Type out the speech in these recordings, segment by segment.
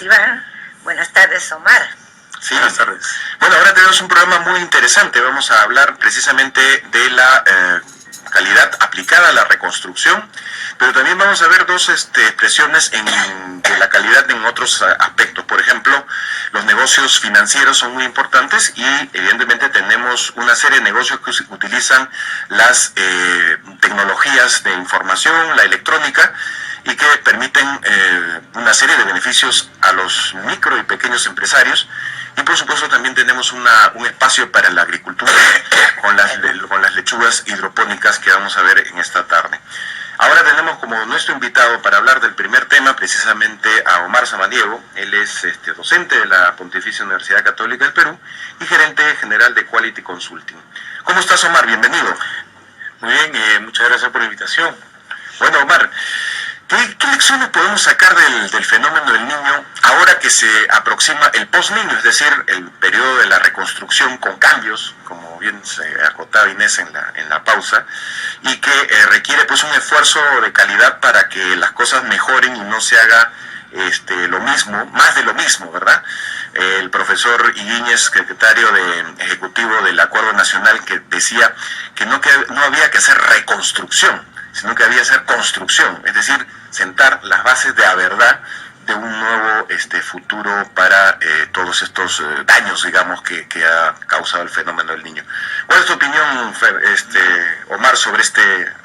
Iván. Buenas tardes, Omar. Sí, buenas tardes. Bueno, ahora tenemos un programa muy interesante. Vamos a hablar precisamente de la calidad aplicada a la reconstrucción, pero también vamos a ver dos expresiones de la calidad en otros aspectos. Por ejemplo, los negocios financieros son muy importantes y evidentemente tenemos una serie de negocios que utilizan las tecnologías de información, la electrónica, y que permiten una serie de beneficios a los micro y pequeños empresarios. Y por supuesto también tenemos un espacio para la agricultura con las lechugas hidropónicas que vamos a ver en esta tarde. Ahora tenemos como nuestro invitado para hablar del primer tema precisamente a Omar Samaniego. Él es docente de la Pontificia Universidad Católica del Perú y gerente general de Quality Consulting. ¿Cómo estás, Omar? Bienvenido. Muy bien, muchas gracias por la invitación. Bueno, Omar, ¿qué lecciones podemos sacar del fenómeno del niño ahora que se aproxima el post-niño, es decir, el periodo de la reconstrucción con cambios, como bien se acotaba Inés en la pausa, y que requiere pues un esfuerzo de calidad para que las cosas mejoren y no se haga lo mismo, más de lo mismo, ¿verdad? El profesor Higuíñez, secretario ejecutivo del Acuerdo Nacional, que decía que no había que hacer reconstrucción, sino que había que hacer construcción, es decir, sentar las bases de la verdad de un nuevo futuro para todos estos daños, digamos, que ha causado el fenómeno del niño. ¿Cuál es tu opinión, Omar, sobre este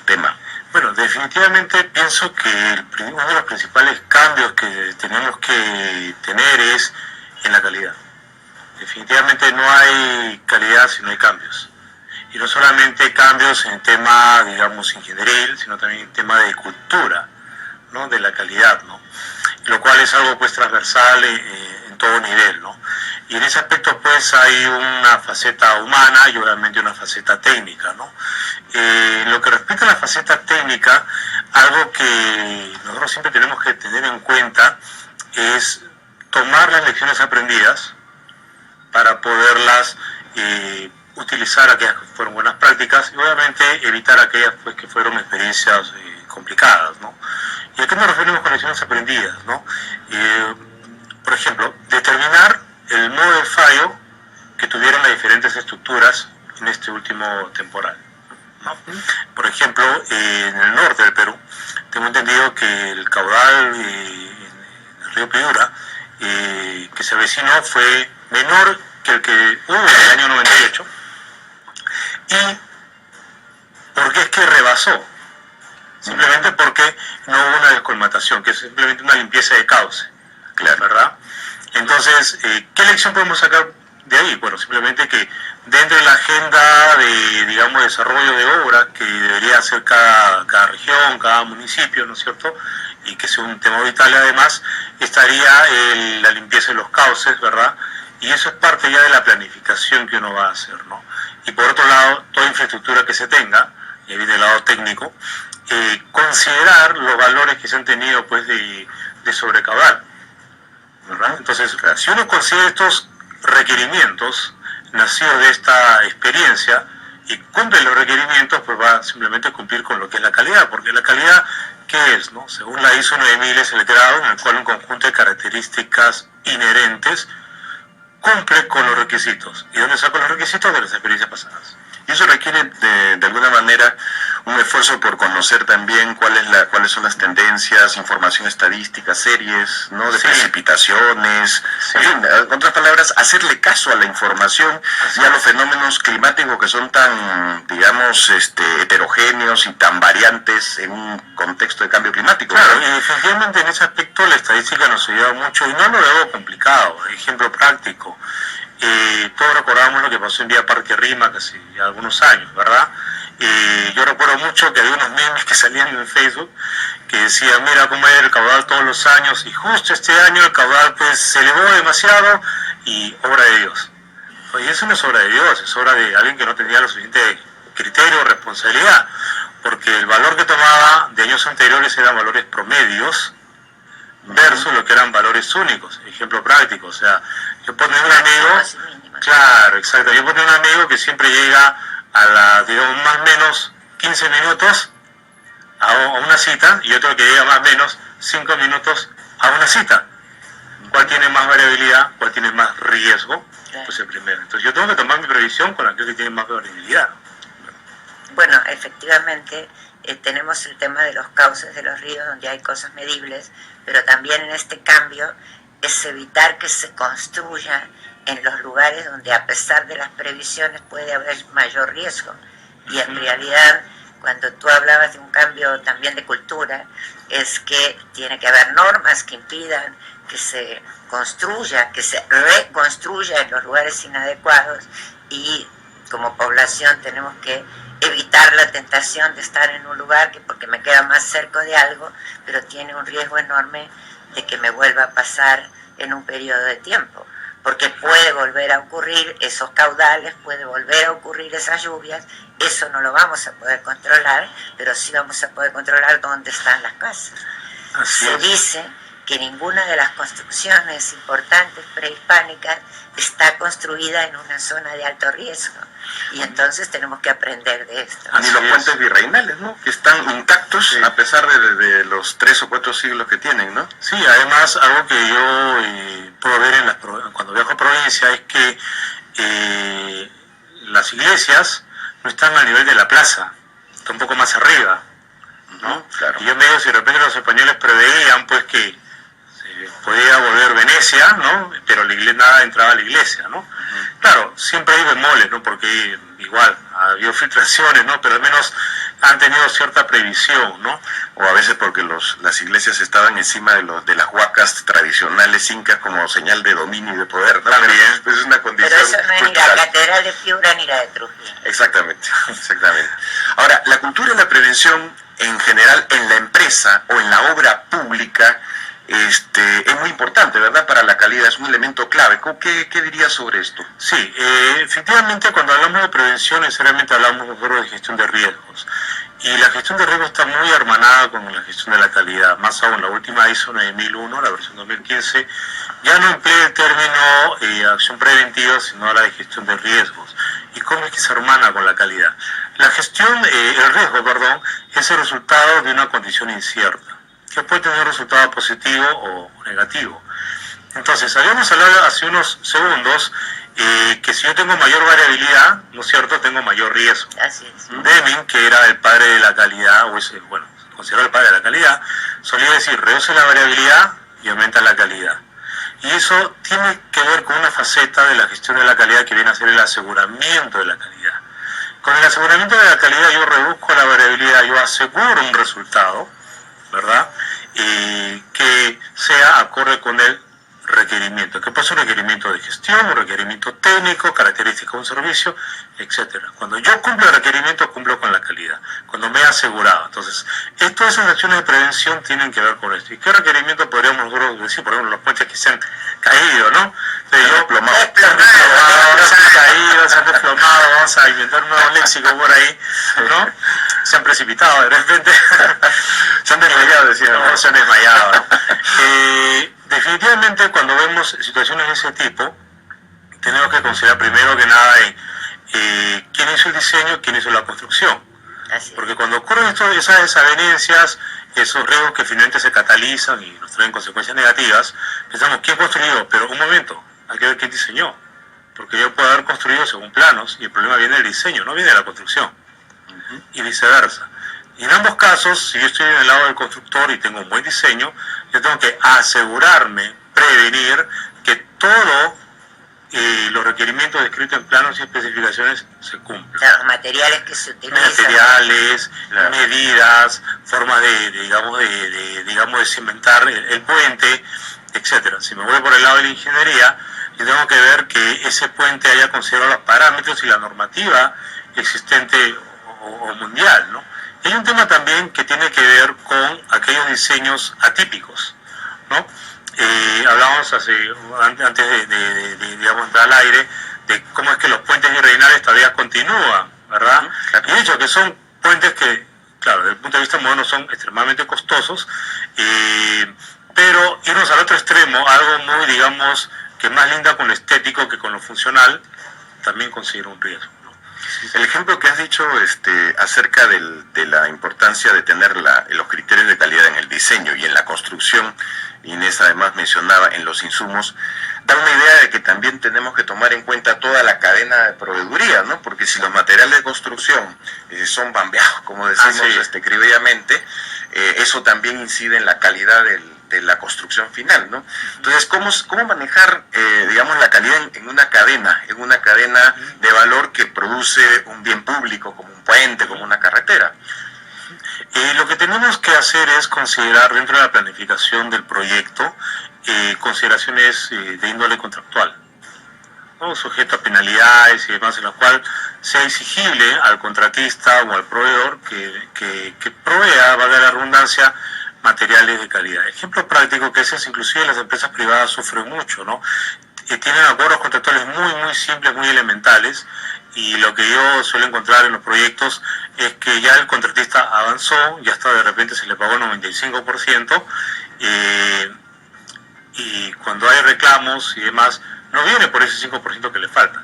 tema? Bueno, definitivamente pienso que uno de los principales cambios que tenemos que tener es en la calidad. Definitivamente no hay calidad si no hay cambios. Y no solamente cambios en tema, digamos, ingenieril, sino también en tema de cultura, ¿no? De la calidad, ¿no? Lo cual es algo pues transversal en todo nivel, ¿no? Y en ese aspecto pues hay una faceta humana y obviamente una faceta técnica, ¿no? Lo que respecta a la faceta técnica, algo que nosotros siempre tenemos que tener en cuenta es tomar las lecciones aprendidas para poderlas utilizar aquellas que fueron buenas prácticas y obviamente evitar aquellas pues que fueron experiencias complicadas, ¿no? ¿Y a qué nos referimos con lecciones aprendidas, no? Por ejemplo, determinar el modo de fallo que tuvieron las diferentes estructuras en este último temporal, ¿no? Por ejemplo, en el norte del Perú, tengo entendido que el caudal en el río Piura que se avecinó fue menor que el que hubo en el año 98. ¿Y por qué es que rebasó? Simplemente porque no hubo una descolmatación, que es simplemente una limpieza de cauce, claro, ¿verdad? Entonces, ¿qué lección podemos sacar de ahí? Bueno, simplemente que dentro de la agenda de, digamos, desarrollo de obra que debería hacer cada región, cada municipio, ¿no es cierto? Y que sea un tema vital además, estaría la limpieza de los cauces, ¿verdad? Y eso es parte ya de la planificación que uno va a hacer, ¿no? Y por otro lado, toda infraestructura que se tenga, y ahí del lado técnico, considerar los valores que se han tenido pues de sobrecaudal, ¿verdad? Entonces, si uno considera estos requerimientos nacidos de esta experiencia y cumple los requerimientos, pues va simplemente a cumplir con lo que es la calidad, porque la calidad, ¿qué es, no? Según la ISO 9000 es el grado en el cual un conjunto de características inherentes cumple con los requisitos. ¿Y dónde saco los requisitos? De las experiencias pasadas. Y eso requiere de alguna manera un esfuerzo por conocer también cuáles son las tendencias, información estadística, series, ¿no? De precipitaciones, en fin, en otras palabras, hacerle caso a la información y a los fenómenos climáticos que son tan, digamos, heterogéneos y tan variantes en un contexto de cambio climático. Claro, y efectivamente en ese aspecto la estadística nos ayuda mucho y no lo veo complicado. Ejemplo práctico. Todos recordamos lo que pasó en Vía Parque Rímac hace ya algunos años, ¿verdad? Yo recuerdo mucho que había unos memes que salían en Facebook que decían, mira cómo era el caudal todos los años, y justo este año el caudal pues se elevó demasiado y obra de Dios. Y eso no es obra de Dios, es obra de alguien que no tenía lo suficiente criterio o responsabilidad, porque el valor que tomaba de años anteriores eran valores promedios versus lo que eran valores únicos. Ejemplo práctico, o sea, yo pongo un amigo, claro, exacto, yo pongo un amigo que siempre llega a digamos, más o menos 15 minutos a una cita, y otro que llega más o menos 5 minutos a una cita. ¿Cuál tiene más variabilidad? ¿Cuál tiene más riesgo? Claro. Pues el primero. Entonces yo tengo que tomar mi previsión con aquel que tiene más variabilidad. Bueno, efectivamente tenemos el tema de los cauces de los ríos donde hay cosas medibles, pero también en este cambio es evitar que se construya en los lugares donde a pesar de las previsiones puede haber mayor riesgo. Y en realidad, cuando tú hablabas de un cambio también de cultura, es que tiene que haber normas que impidan que se construya, que se reconstruya en los lugares inadecuados, y como población tenemos que evitar la tentación de estar en un lugar que porque me queda más cerca de algo, pero tiene un riesgo enorme de que me vuelva a pasar en un periodo de tiempo, porque puede volver a ocurrir esos caudales, puede volver a ocurrir esas lluvias. Eso no lo vamos a poder controlar, pero sí vamos a poder controlar dónde están las casas. Se dice que ninguna de las construcciones importantes prehispánicas está construida en una zona de alto riesgo, y entonces tenemos que aprender de esto. Ni los puentes virreinales, ¿no? Que están intactos a pesar de los 3 o 4 siglos que tienen, ¿no? Sí, además algo que yo puedo ver cuando viajo a provincia es que las iglesias no están a nivel de la plaza, están un poco más arriba, ¿no? Claro. Y yo me digo, si de repente los españoles preveían pues que podía volver Venecia, ¿no? Pero la iglesia, nada entraba a la iglesia, ¿no? Claro, siempre hay bemoles, ¿no? Porque igual ha habido filtraciones, ¿no? Pero al menos han tenido cierta previsión, ¿no? O a veces porque las iglesias estaban encima de las huacas tradicionales incas como señal de dominio y de poder, ¿no? También. Pues es una condición Pero eso no es ni la cultural. catedral de Piura ni la de Trujillo. Exactamente, exactamente. Ahora, la cultura y la prevención en general en la empresa o en la obra pública es muy importante, ¿verdad? Para la calidad, es un elemento clave. ¿Qué dirías sobre esto? Sí, efectivamente cuando hablamos de prevención necesariamente hablamos nosotros de gestión de riesgos. Y la gestión de riesgos está muy hermanada con la gestión de la calidad. Más aún, la última ISO 9001, la versión 2015, ya no emplea el término acción preventiva, sino la de gestión de riesgos. ¿Y cómo es que se hermana con la calidad? La gestión, el riesgo, perdón, es el resultado de una condición incierta, que puede tener un resultado positivo o negativo. Entonces, habíamos hablado hace unos segundos que si yo tengo mayor variabilidad, ¿no es cierto?, tengo mayor riesgo. Así es. Deming, que era el padre de la calidad, o ese, bueno, considerado el padre de la calidad, solía decir, reduce la variabilidad y aumenta la calidad. Y eso tiene que ver con una faceta de la gestión de la calidad que viene a ser el aseguramiento de la calidad. Con el aseguramiento de la calidad yo reduzco la variabilidad, yo aseguro un resultado, ¿verdad?, que sea acorde con el requerimiento, que puede ser un requerimiento de gestión, un requerimiento técnico, características de un servicio, etcétera. Cuando yo cumplo el requerimiento, cumplo con la calidad, cuando me he asegurado. Entonces, todas esas acciones de prevención tienen que ver con esto. ¿Y qué requerimiento podríamos nosotros decir? Por ejemplo, los puentes que se han caído, ¿no? Se han caído, se han desplomado, vamos a inventar un nuevo léxico por ahí, ¿no? Se han precipitado de repente, Se han desmayado, decía. no, se han desmayado, ¿no? Definitivamente cuando vemos situaciones de ese tipo, tenemos que considerar primero que nada quién hizo el diseño, quién hizo la construcción. Así es. Porque cuando ocurren esas desavenencias, esos riesgos que finalmente se catalizan y nos traen consecuencias negativas, pensamos, ¿quién construyó? Pero un momento, hay que ver quién diseñó. Porque yo puedo haber construido según planos y el problema viene del diseño, no viene de la construcción. Y viceversa. Y en ambos casos, si yo estoy en el lado del constructor y tengo un buen diseño, yo tengo que asegurarme, prevenir que todos los requerimientos descritos en planos y especificaciones se cumplan. Los materiales que se utilizan. Materiales, Claro. medidas, formas de cimentar el puente, etcétera. Si me voy por el lado de la ingeniería, yo tengo que ver que ese puente haya considerado los parámetros y la normativa existente o mundial, ¿no? Y hay un tema también que tiene que ver con aquellos diseños atípicos, ¿no? Hablábamos antes de entrar al aire de cómo es que los puentes virreinales todavía continúan, ¿verdad? Y de hecho que son puentes que, claro, desde el punto de vista moderno son extremadamente costosos, pero irnos al otro extremo, algo muy, digamos, que más linda con lo estético que con lo funcional, también considero un riesgo. El ejemplo que has dicho acerca de la importancia de tener los criterios de calidad en el diseño y en la construcción Inés además mencionaba en los insumos, da una idea de que también tenemos que tomar en cuenta toda la cadena de proveeduría, ¿no? Porque si los materiales de construcción son bambeados, como decimos criolllamente, eso también incide en la calidad de la construcción final, ¿no? Entonces, ¿cómo manejar, digamos, la calidad en una cadena de valor que produce un bien público, como un puente, como una carretera? Lo que tenemos que hacer es considerar dentro de la planificación del proyecto consideraciones de índole contractual, ¿no? Sujeto a penalidades y demás, en la cual sea exigible al contratista o al proveedor que provea, valga la redundancia, materiales de calidad. Ejemplo práctico que ese es, inclusive las empresas privadas sufren mucho, ¿no? Tienen acuerdos contractuales muy simples, muy elementales, y lo que yo suelo encontrar en los proyectos es que ya el contratista avanzó, ya hasta de repente se le pagó el 95%, y cuando hay reclamos y demás, no viene por ese 5% que le falta,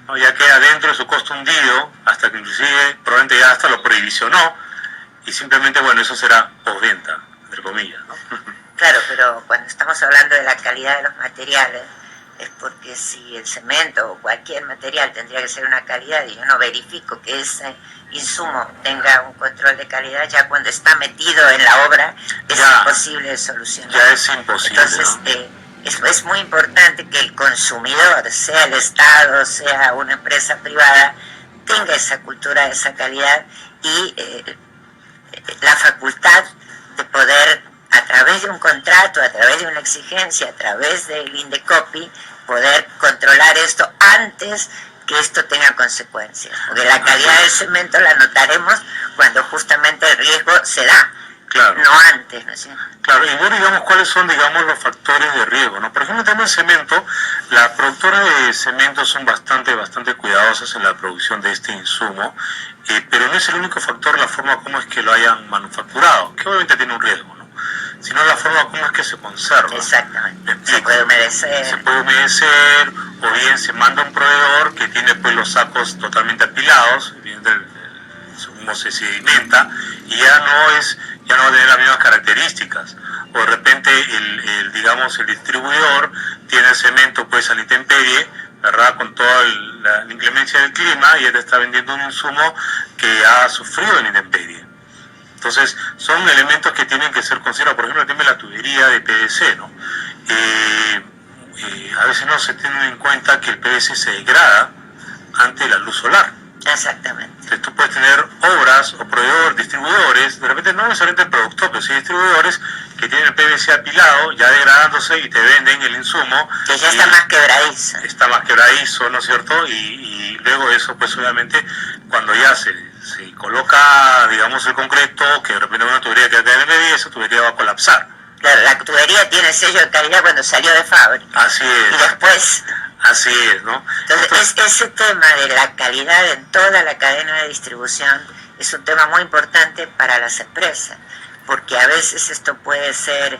¿no? Ya queda dentro de su costo hundido, hasta que inclusive probablemente ya hasta lo previsionó, y simplemente, bueno, eso será postventa, entre comillas, ¿no? Claro, pero cuando estamos hablando de la calidad de los materiales, es porque si el cemento o cualquier material tendría que ser una calidad y yo no verifico que ese insumo tenga un control de calidad, ya cuando está metido en la obra es imposible solucionar. Ya es imposible. Entonces, es muy importante que el consumidor, sea el Estado, sea una empresa privada, tenga esa cultura de esa calidad y la facultad de poder, a través de un contrato, a través de una exigencia, a través del Indecopi, poder controlar esto antes que esto tenga consecuencias. Porque la calidad del cemento la notaremos cuando justamente el riesgo se da, no antes, ¿no es cierto? Claro, y bueno, digamos, ¿cuáles son, digamos, los factores de riesgo, ¿no? Por ejemplo, el tema del cemento, las productoras de cemento son bastante cuidadosas en la producción de este insumo, pero no es el único factor la forma como es que lo hayan manufacturado, que obviamente tiene un riesgo, ¿no? Sino la forma como es que se conserva. Exactamente. Se puede humedecer. Se puede humedecer, o bien se manda un proveedor que tiene pues los sacos totalmente apilados, bien el humo se sedimenta, y ya no va a tener las mismas características. O de repente el distribuidor tiene el cemento pues a la intemperie, ¿verdad? Con toda la inclemencia del clima, y él está vendiendo un insumo que ha sufrido en intemperie. Entonces, son elementos que tienen que ser considerados. Por ejemplo, el tema de la tubería de PVC, ¿no? A veces no se tiene en cuenta que el PVC se degrada ante la luz solar. Exactamente. Entonces, tú puedes tener obras o proveedores, distribuidores, de repente no necesariamente el productor, pero sí distribuidores que tienen el PVC apilado, ya degradándose, y te venden el insumo. Que ya está más quebradizo. Está más quebradizo, ¿no es cierto? Y luego eso, pues obviamente, cuando ya se coloca, digamos, el concreto, que de repente una tubería que cae en el medio, esa tubería va a colapsar. Claro, la tubería tiene sello de calidad cuando salió de fábrica. Así es. Y después... Así es, ¿no? Entonces, ese tema de la calidad en toda la cadena de distribución es un tema muy importante para las empresas, porque a veces esto puede ser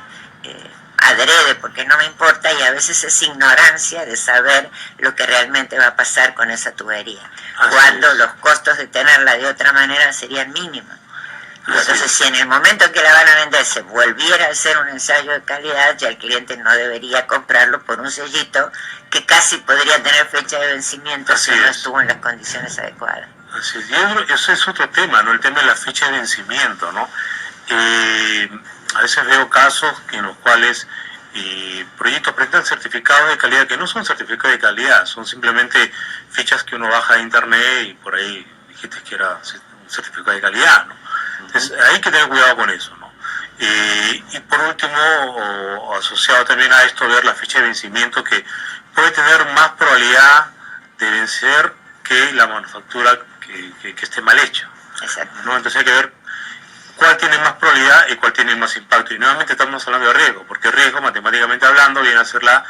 adrede, porque no me importa, y a veces es ignorancia de saber lo que realmente va a pasar con esa tubería, cuando los costos de tenerla de otra manera serían mínimos. Entonces, si en el momento en que la van a vender se volviera a hacer un ensayo de calidad, ya el cliente no debería comprarlo por un sellito que casi podría tener fecha de vencimiento si no estuvo en las condiciones adecuadas. Así es. Y eso es otro tema, ¿no? El tema de la fecha de vencimiento, ¿no? A veces veo casos en los cuales proyectos presentan certificados de calidad que no son certificados de calidad, son simplemente fichas que uno baja de internet y por ahí dijiste que era un certificado de calidad, ¿no? Entonces, hay que tener cuidado con eso, ¿no? Y por último, o asociado también a esto, ver la fecha de vencimiento, que puede tener más probabilidad de vencer que la manufactura que esté mal hecha, ¿no? Entonces hay que ver cuál tiene más probabilidad y cuál tiene más impacto. Y nuevamente estamos hablando de riesgo, porque riesgo, matemáticamente hablando, viene a ser la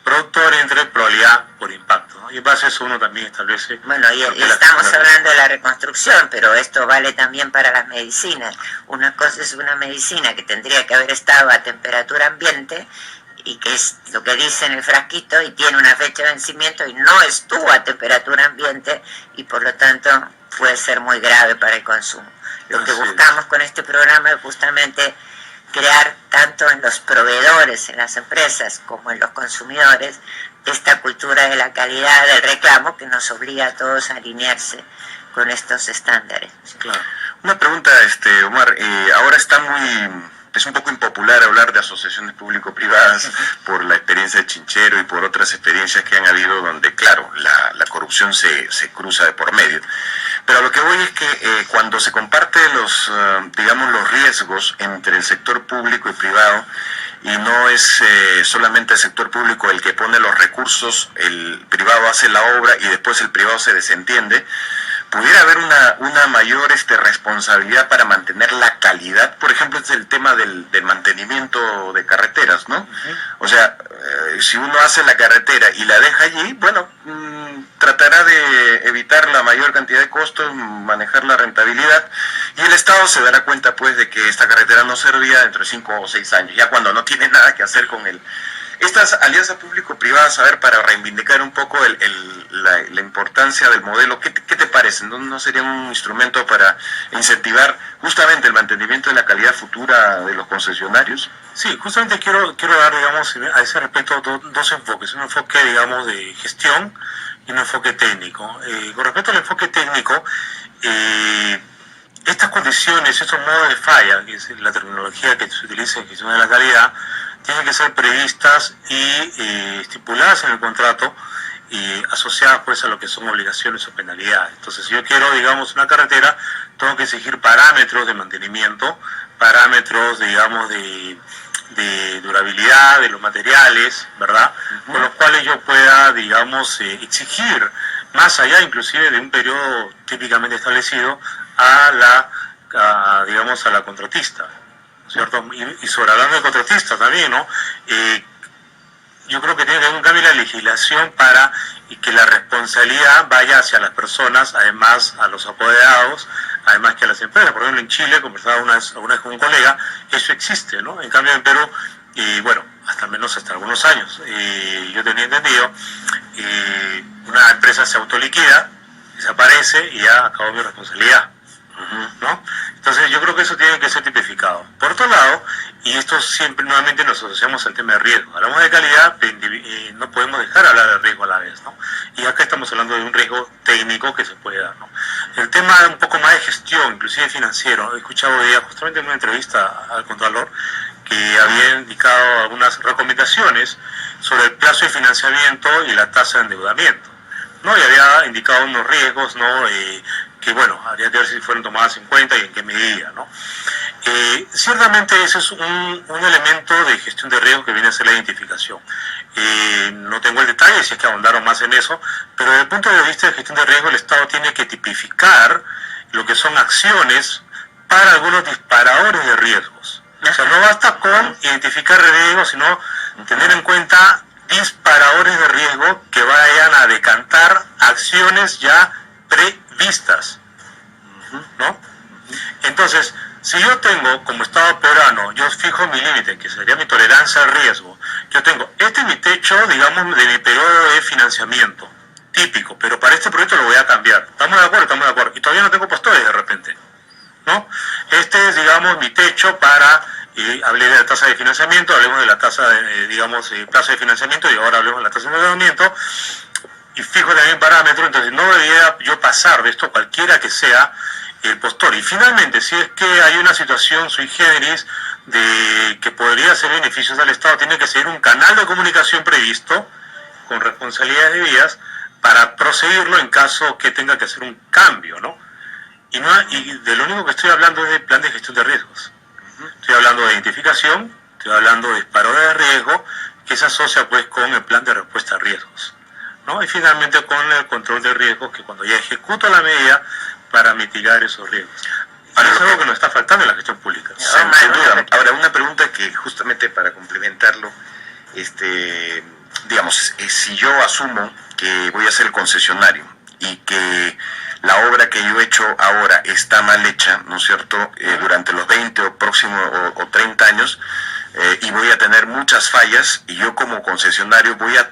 productor entre probabilidad por impacto, ¿no? Y en base a eso uno también establece... Bueno, y estamos hablando de la reconstrucción, pero esto vale también para las medicinas. Una cosa es una medicina que tendría que haber estado a temperatura ambiente, y que es lo que dice en el frasquito, y tiene una fecha de vencimiento y no estuvo a temperatura ambiente, y por lo tanto puede ser muy grave para el consumo. Lo que buscamos con este programa es justamente crear tanto en los proveedores, en las empresas, como en los consumidores, esta cultura de la calidad del reclamo que nos obliga a todos a alinearse con estos estándares. Claro. Una pregunta, Omar, ahora es un poco impopular hablar de asociaciones público-privadas por la experiencia de Chinchero y por otras experiencias que han habido donde, claro, la corrupción se cruza de por medio. Pero a lo que voy es que cuando se comparten los riesgos entre el sector público y privado, y no es solamente el sector público el que pone los recursos, el privado hace la obra y después el privado se desentiende, pudiera haber una mayor responsabilidad para mantener la calidad. Por ejemplo, es el tema del mantenimiento de carreteras, ¿no? O sea, si uno hace la carretera y la deja allí, bueno, tratará de evitar la mayor cantidad de costos, manejar la rentabilidad, y el Estado se dará cuenta, pues, de que esta carretera no servía dentro de 5 o 6 años, ya cuando no tiene nada que hacer con estas alianzas público-privadas. A ver, para reivindicar un poco la importancia del modelo, ¿qué te parece? ¿No sería un instrumento para incentivar justamente el mantenimiento de la calidad futura de los concesionarios? Sí, justamente quiero dar, digamos, a ese respecto dos enfoques. Un enfoque, digamos, de gestión y un enfoque técnico. Con respecto al enfoque técnico, estas condiciones, estos modos de falla, que es la terminología que se utiliza en gestión de la calidad, tienen que ser previstas y estipuladas en el contrato y asociadas, pues, a lo que son obligaciones o penalidades. Entonces, si yo quiero, digamos, una carretera, tengo que exigir parámetros de mantenimiento, parámetros, digamos, de durabilidad de los materiales, ¿verdad? Con los cuales yo pueda, digamos, exigir, más allá inclusive de un periodo típicamente establecido, a la contratista, ¿cierto? Y sobre hablando de contratistas también, ¿no? Yo creo que tiene que haber un cambio en la legislación para que la responsabilidad vaya hacia las personas, además a los apoderados, además que a las empresas. Por ejemplo, en Chile, conversaba alguna vez con un colega, eso existe, ¿no? En cambio en Perú, y bueno, hasta algunos años, yo tenía entendido, una empresa se autoliquida, desaparece y ya acabó mi responsabilidad, ¿no? Entonces yo creo que eso tiene que ser tipificado. Por otro lado, y esto siempre nuevamente nos asociamos al tema de riesgo. Hablamos de calidad, no podemos dejar de hablar de riesgo a la vez, ¿no? Y acá estamos hablando de un riesgo técnico que se puede dar, ¿no? El tema un poco más de gestión, inclusive financiero. He escuchado hoy día, justamente en una entrevista al Contralor, que había indicado algunas recomendaciones sobre el plazo de financiamiento y la tasa de endeudamiento, ¿no? Y había indicado unos riesgos, ¿no? Que bueno, habría que ver si fueron tomadas en cuenta y en qué medida, ¿no? Ciertamente ese es un elemento de gestión de riesgo que viene a ser la identificación. No tengo el detalle, si es que ahondaron más en eso, pero desde el punto de vista de gestión de riesgo, el Estado tiene que tipificar lo que son acciones para algunos disparadores de riesgos. O sea, no basta con identificar riesgos, sino tener en cuenta disparadores de riesgo que vayan a decantar acciones ya previstas, ¿no? Entonces, si yo tengo como Estado peruano, yo fijo mi límite, que sería mi tolerancia al riesgo, yo tengo, este es mi techo, digamos, de mi periodo de financiamiento, típico, pero para este proyecto lo voy a cambiar. ¿Estamos de acuerdo? Estamos de acuerdo. Y todavía no tengo postores de repente, ¿no? Este es, digamos, mi techo para, hablé de la tasa de financiamiento, hablemos de la tasa de, plazo de financiamiento, y ahora hablemos de la tasa de endeudamiento, y fijo también parámetros. Entonces no debería yo pasar de esto, cualquiera que sea el postor. Y finalmente, si es que hay una situación sui generis de que podría ser beneficios al Estado, tiene que ser un canal de comunicación previsto con responsabilidades debidas para proseguirlo en caso que tenga que hacer un cambio, ¿no? Y de lo único que estoy hablando es de plan de gestión de riesgos. Estoy hablando de identificación, estoy hablando de disparo de riesgo, que se asocia pues con el plan de respuesta a riesgos, ¿no? Y finalmente con el control de riesgos, que cuando ya ejecuto la medida para mitigar esos riesgos. Ahora, es algo que nos está faltando en la gestión pública. Sin duda. Ahora, una pregunta que justamente para complementarlo, digamos, si yo asumo que voy a ser el concesionario y que la obra que yo he hecho ahora está mal hecha, ¿no es cierto?, durante los 20 o próximos o 30 años, y voy a tener muchas fallas, y yo como concesionario voy a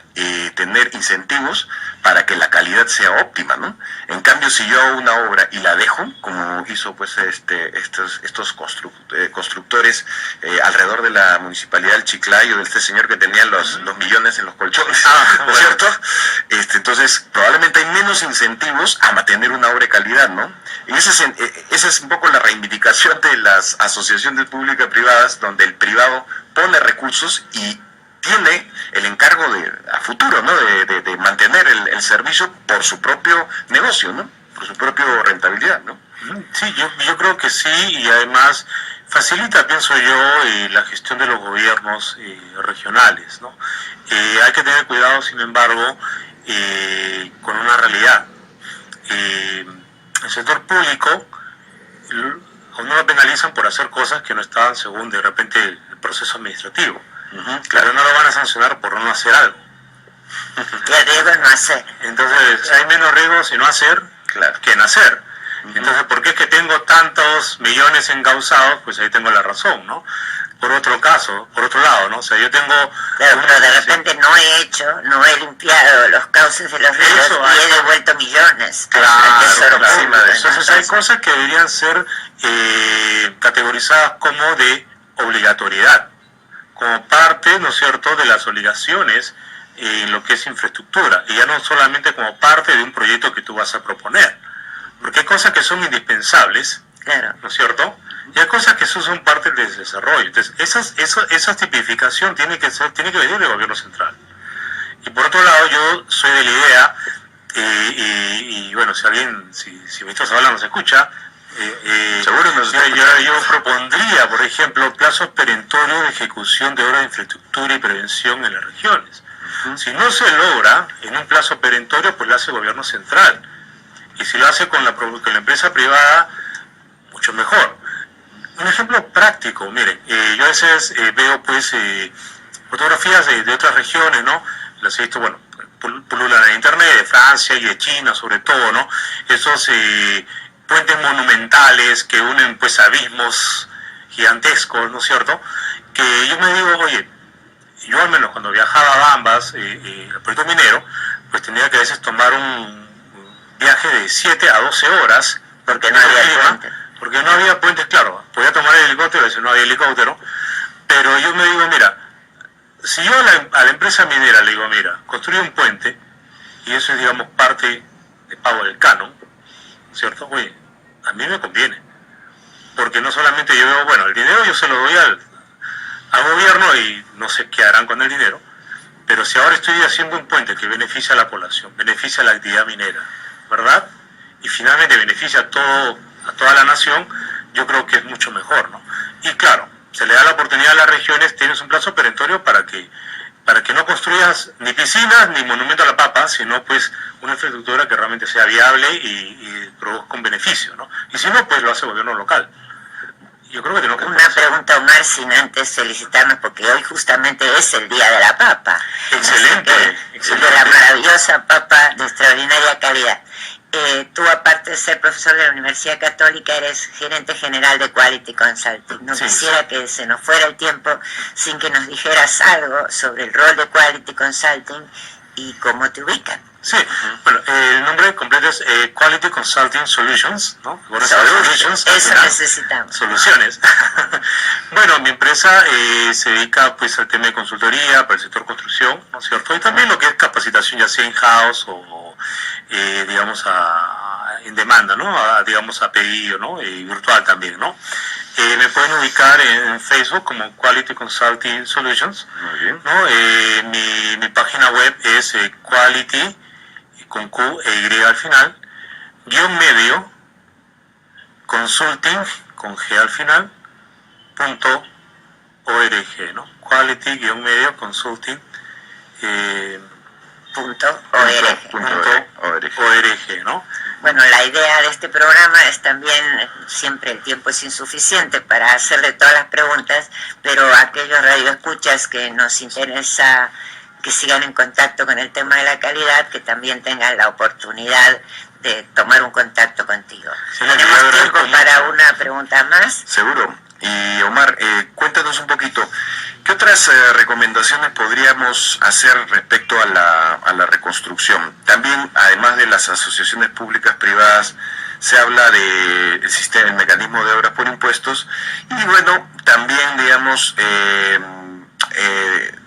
tener incentivos para que la calidad sea óptima, ¿no? En cambio, si yo hago una obra y la dejo, como hizo pues estos constructores alrededor de la municipalidad del Chiclayo, de este señor que tenía los millones en los colchones, ¿no es cierto? Entonces, probablemente hay menos incentivos a mantener una obra de calidad, ¿no? Y esa es un poco la reivindicación de las asociaciones públicas-privadas, donde el privado pone recursos y tiene el encargo a futuro, ¿no? de mantener el servicio por su propio negocio, ¿no? Por su propia rentabilidad, ¿no? Sí, yo creo que sí, y además facilita, pienso yo, la gestión de los gobiernos regionales, ¿no? Hay que tener cuidado, sin embargo, con una realidad. El sector público, a uno lo penalizan por hacer cosas que no estaban según de repente el proceso administrativo. Claro, no lo van a sancionar por no hacer algo. El riesgo es no hacer. Entonces, hay menos riesgos en no hacer que en hacer. Entonces, ¿por qué es que tengo tantos millones encausados? Pues ahí tengo la razón, ¿no? Por otro lado, ¿no? O sea, yo tengo... Claro, pero de repente no he limpiado los cauces de los ríos y he devuelto millones. Claro. Entonces hay cosas que deberían ser categorizadas como de obligatoriedad, como parte, ¿no es cierto?, de las obligaciones en lo que es infraestructura, y ya no solamente como parte de un proyecto que tú vas a proponer, porque hay cosas que son indispensables, claro, ¿no es cierto?, y hay cosas que son parte del desarrollo. Entonces, esa tipificación tiene que venir del gobierno central. Y por otro lado, yo soy de la idea, y bueno, si Víctor Zavala nos escucha, seguro nos está yo propondría, por ejemplo, plazos perentorios de ejecución de obras de infraestructura y prevención en las regiones. Si no se logra en un plazo perentorio, pues lo hace el gobierno central. Y si lo hace con la empresa privada, mucho mejor. Un ejemplo práctico, miren, yo a veces veo pues fotografías de otras regiones, ¿no? Las he visto, bueno, pululan en internet, de Francia y de China sobre todo, ¿no? Esos puentes monumentales que unen pues abismos gigantescos, ¿no es cierto? Que yo me digo, oye, yo al menos cuando viajaba a Bambas, al puerto minero, pues tenía que a veces tomar un viaje de 7 a 12 horas. Porque no había puente. Porque no había puentes, claro, podía tomar el helicóptero, a veces no había helicóptero, pero yo me digo, mira, si yo a la empresa minera le digo, mira, construye un puente, y eso es, digamos, parte de pago del canon, ¿cierto? Oye, a mí me conviene, porque no solamente yo veo, bueno, el dinero yo se lo doy al gobierno y no sé qué harán con el dinero, pero si ahora estoy haciendo un puente que beneficia a la población, beneficia a la actividad minera, ¿verdad? Y finalmente beneficia a toda la nación, yo creo que es mucho mejor, ¿no? Y claro, se le da la oportunidad a las regiones, tienes un plazo perentorio para que no construyas ni piscinas ni monumento a la papa, sino pues una infraestructura que realmente sea viable y produzca un beneficio, ¿no? Y si no, pues lo hace el gobierno local. Yo creo que tenemos que... Una pregunta, Omar, sin antes felicitarnos, porque hoy justamente es el Día de la Papa. Excelente, excelente. De la maravillosa papa de extraordinaria calidad. Tú, aparte de ser profesor de la Universidad Católica, eres gerente general de Quality Consulting. No quisiera que se nos fuera el tiempo sin que nos dijeras algo sobre el rol de Quality Consulting y cómo te ubican. Sí, bueno, el nombre completo es Quality Consulting Solutions, ¿no? Solutions, eso necesitamos. Soluciones. Bueno, mi empresa se dedica pues al tema de consultoría para el sector construcción, ¿no es cierto? Y también lo que es capacitación, ya sea in-house o digamos en demanda, ¿no? Digamos a pedido, ¿no? Y virtual también, ¿no? Me pueden ubicar en Facebook como Quality Consulting Solutions. Muy bien. ¿No? Mi página web es Quality, con Q e Y al final, _medio, consulting, con G al final, .org, ¿no? Quality-medio, consulting, .org, ¿no? Bueno, la idea de este programa es también, siempre el tiempo es insuficiente para hacerle todas las preguntas, pero aquellos radioescuchas que nos interesa que sigan en contacto con el tema de la calidad, que también tengan la oportunidad de tomar un contacto contigo. Sí, ¿Tenemos tiempo para una pregunta más? Seguro. Y Omar, cuéntanos un poquito, ¿Qué otras recomendaciones podríamos hacer respecto a la reconstrucción? También, además de las asociaciones públicas privadas, se habla del sistema, el mecanismo de obras por impuestos, y bueno, también, digamos,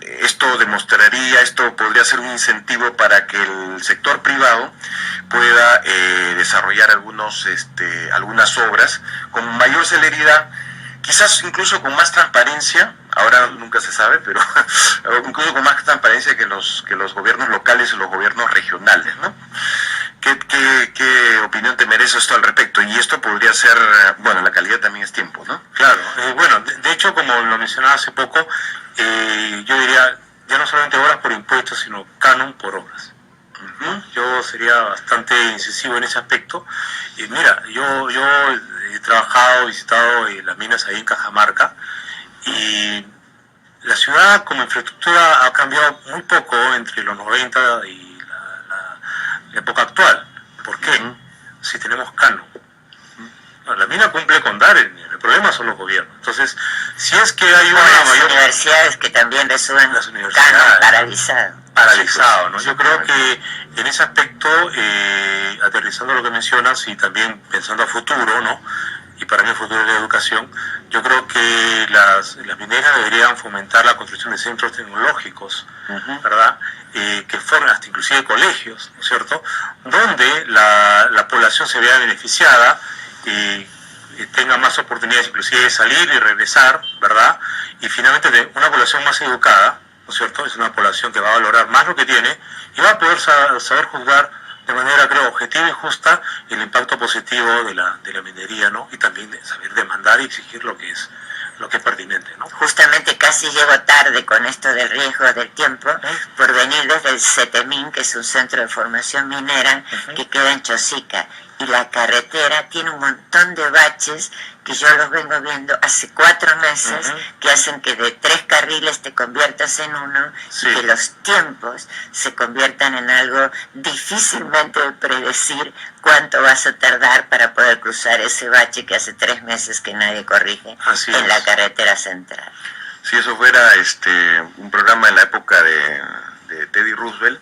esto podría ser un incentivo para que el sector privado pueda desarrollar algunas obras con mayor celeridad, quizás incluso con más transparencia. Ahora nunca se sabe, pero incluso con más transparencia que los gobiernos locales y los gobiernos regionales, ¿no? ¿Qué opinión te merece esto al respecto? Y esto podría ser, bueno, la calidad también es tiempo, ¿no? Claro, bueno, de hecho, como lo mencionaba hace poco, yo diría, ya no solamente obras por impuestos, sino canon por obras. Yo sería bastante incisivo en ese aspecto. Mira, yo he trabajado, visitado las minas ahí en Cajamarca, y la ciudad como infraestructura ha cambiado muy poco entre los 90 y la época actual. ¿Por qué? Si tenemos canon. La mina cumple con dar, el problema son los gobiernos. Entonces, si es que hay una mayor... universidades que también resuelven las universidades canon paralizado, ¿no? Yo creo que en ese aspecto, aterrizando lo que mencionas y también pensando a futuro, ¿no? Y para mí el futuro es la educación, yo creo que las mineras deberían fomentar la construcción de centros tecnológicos, ¿verdad? Que formen hasta inclusive colegios, ¿no es cierto? Donde la población se vea beneficiada y tenga más oportunidades inclusive de salir y regresar, ¿verdad? Y finalmente una población más educada, ¿no es cierto? Es una población que va a valorar más lo que tiene y va a poder saber juzgar de manera, creo, objetiva y justa el impacto positivo de la minería, ¿no? Y también de saber demandar y exigir lo que es pertinente, ¿no? Justamente casi llego tarde con esto del riesgo del tiempo, por venir desde el CETEMIN, que es un centro de formación minera que queda en Chosica, y la carretera tiene un montón de baches que yo los vengo viendo hace 4 meses, que hacen que de 3 carriles te conviertas en uno, y que los tiempos se conviertan en algo difícilmente de predecir cuánto vas a tardar para poder cruzar ese bache que hace 3 meses que nadie corrige en la carretera central. Si eso fuera un programa en la época de Teddy Roosevelt,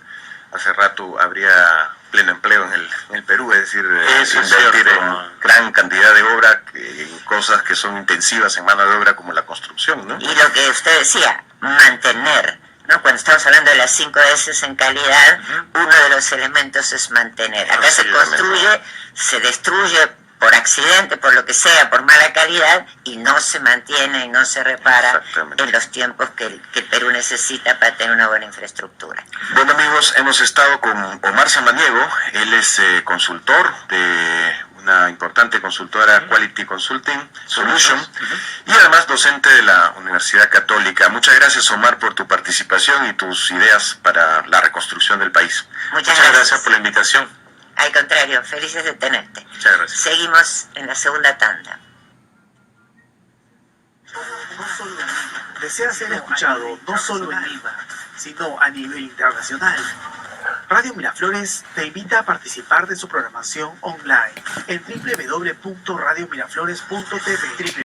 hace rato habría pleno empleo en el Perú, es decir, invertir en gran cantidad de obra, en cosas que son intensivas en mano de obra como la construcción, ¿no? Y lo que usted decía, mantener, ¿no? Cuando estamos hablando de las 5 S en calidad, uno de los elementos es mantener. Acá se construye, se destruye por accidente, por lo que sea, por mala calidad, y no se mantiene y no se repara en los tiempos que el Perú necesita para tener una buena infraestructura. Bueno, amigos, hemos estado con Omar Samaniego. Él es consultor de una importante consultora, Quality Consulting Solution, y además docente de la Universidad Católica. Muchas gracias, Omar, por tu participación y tus ideas para la reconstrucción del país. Muchas gracias por la invitación. Al contrario, felices de tenerte. Muchas gracias. Seguimos en la segunda tanda. Desea ser escuchado no solo en Lima, sino a nivel internacional. Radio Miraflores te invita a participar de su programación online en www.radiomiraflores.tv.